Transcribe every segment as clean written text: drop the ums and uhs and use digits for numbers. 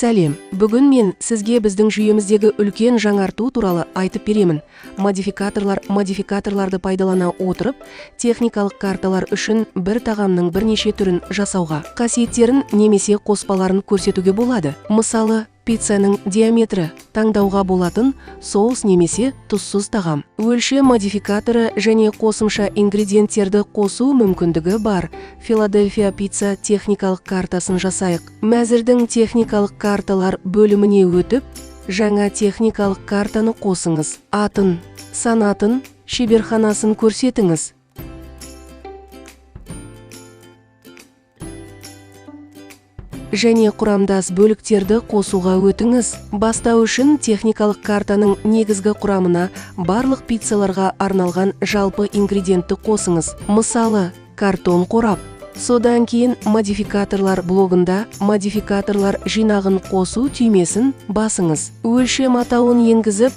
Сәлем, бүгін мен сізге біздің жүйеміздегі үлкен жаңарту туралы айтып беремін. Модификаторларды пайдалана отырып, техникалық карталар үшін бір тағамның бірнеше түрін жасауға, қасиеттерін немесе қоспаларын көрсетуге болады. Мысалы, пиццаның диаметрі, таңдауға болатын соус немесе тұзсыз тағам. Өлшем модификаторы және қосымша ингредиенттерді қосу мүмкіндігі бар. Филадельфия пицца техникалық картасын жасайық. Мәзірдің техникалық карталар бөліміне өтіп, жаңа техникалық картаны қосыңыз. Атын, санатын, шеберханасын көрсетіңіз. Және құрамдас бөліктерді қосуға өтіңіз. Бастау үшін техникалық картаның негізгі құрамына барлық пиццаларға арналған жалпы ингредиентті қосыңыз. Мысалы, картон қорап. Содан кейін модификаторлар блогында модификаторлар жинағын қосу түймесін басыңыз. Өлшем атауын енгізіп,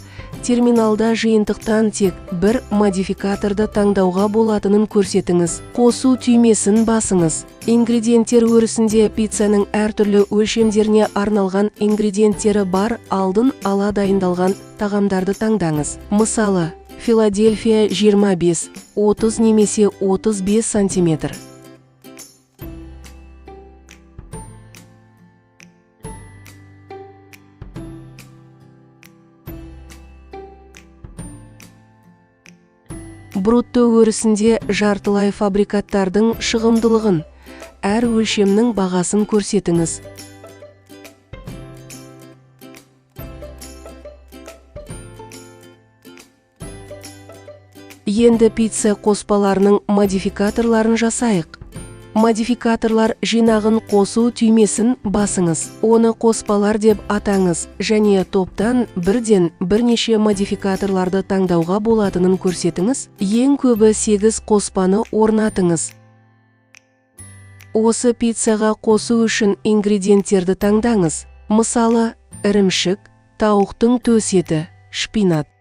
терминалда жиынтықтан тек бір модификаторды таңдауға болатынын көрсетіңіз. Қосу түймесін басыңыз. Ингредиенттер өрісінде пиццаның әртүрлі өлшемдеріне арналған ингредиенттері бар алдын ала дайындалған тағамдарды таңдаңыз. Мысалы, Филадельфия 25, 30 немесе 35 см. Брутто өрісінде жартылай фабрикаттардың шығымдылығын, әр өлшемнің бағасын көрсетіңіз. Енді пицца қоспаларының модификаторларын жасайық. Модификаторлар жинағын қосу түймесін басыңыз. Оны қоспалар деп атаңыз және топтан бірден бірнеше модификаторларды таңдауға болатынын көрсетіңіз. Ең көбі 8 қоспаны орнатыңыз. Осы пиццаға қосу үшін ингредиенттерді таңдаңыз. Мысалы, ірімшік, тауықтың төс еті, шпинат.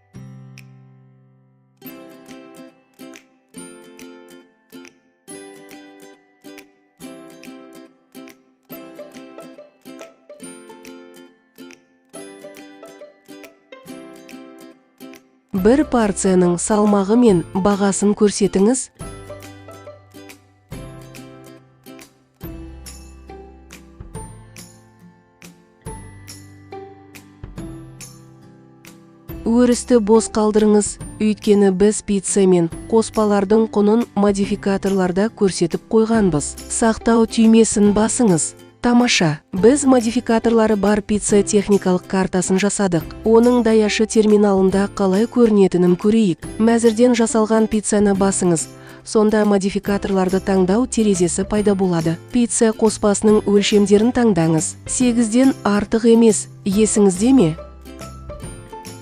Бір порцияның салмағы мен бағасын көрсетіңіз. Өрісті бос қалдырыңыз, өйткені біз пицца мен қоспалардың құнын модификаторларда көрсетіп қойғанбыз. Сақтау түймесін басыңыз. Тамаша, біз модификаторлары бар пицца техникалық картасын жасадық. Оның даяшы терминалында қалай көрінетінін көрейік. Мәзірден жасалған пиццаны басыңыз. Сонда модификаторларды таңдау терезесі пайда болады. Пицца қоспасының өлшемдерін таңдаңыз. 8-ден артық емес, есіңізде ме?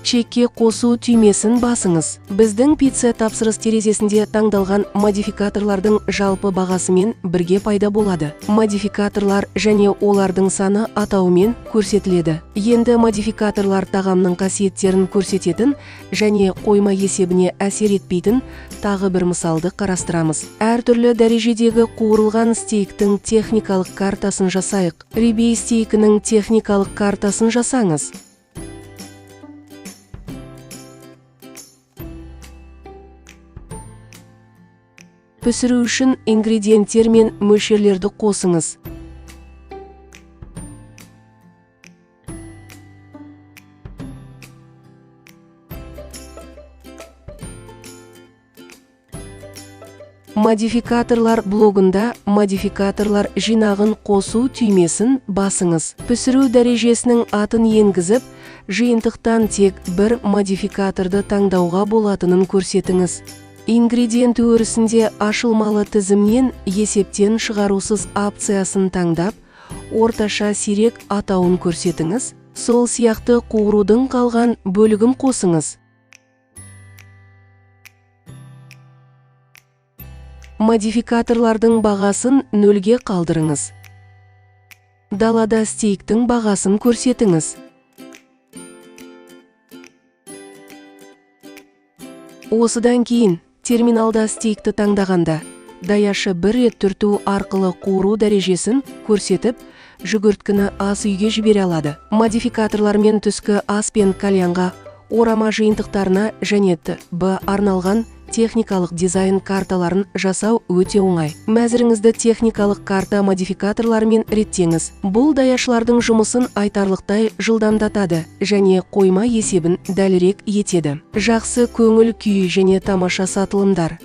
Чекке қосу түймесін басыңыз. Біздің пицца тапсырыс терезесінде таңдалған модификаторлардың жалпы бағасымен бірге пайда болады. Модификаторлар және олардың саны атауымен көрсетіледі. Енді модификаторлар тағамның қасиеттерін көрсететін және қойма есебіне әсер етпейтін тағы бір мысалды қарастырамыз. Әртүрлі дәрежедегі қуырылған стейктің техникалық картасын жасайық. Рибей стейкінің техникалық картасын жасаңыз. Пісіру үшін ингредиенттер мен мөлшерлерді қосыңыз. Модификаторлар блогында модификаторлар жинағын қосу түймесін басыңыз. Пісіру дәрежесінің атын енгізіп, жиынтықтан тек бір модификаторды таңдауға болатынын көрсетіңіз. Ингредиент өрісінде ашылмалы тізімнен есептен шығарусыз опциясын таңдап, орташа сирек атауын көрсетіңіз. Сол сияқты қуырудың қалған бөлігін қосыңыз. Модификаторлардың бағасын 0-ге қалдырыңыз. Далада стейктің бағасын көрсетіңіз. Осыдан кейін терминалда стейкті таңдағанда даяшы бір рет түрту арқылы қуыру дәрежесін көрсетіп, жүгірткіні ас үйге жібере алады. Модификаторлармен түскі ас пен кальянға, орама жиынтықтарына және т.б. арналған техникалық дизайн карталарын жасау өте оңай. Мәзіріңізді техникалық карта модификаторларымен реттеңіз. Бұл даяшылардың жұмысын айтарлықтай жылдамдатады және қойма есебін дәлірек етеді. Жақсы көңіл күй және тамаша сатылымдар.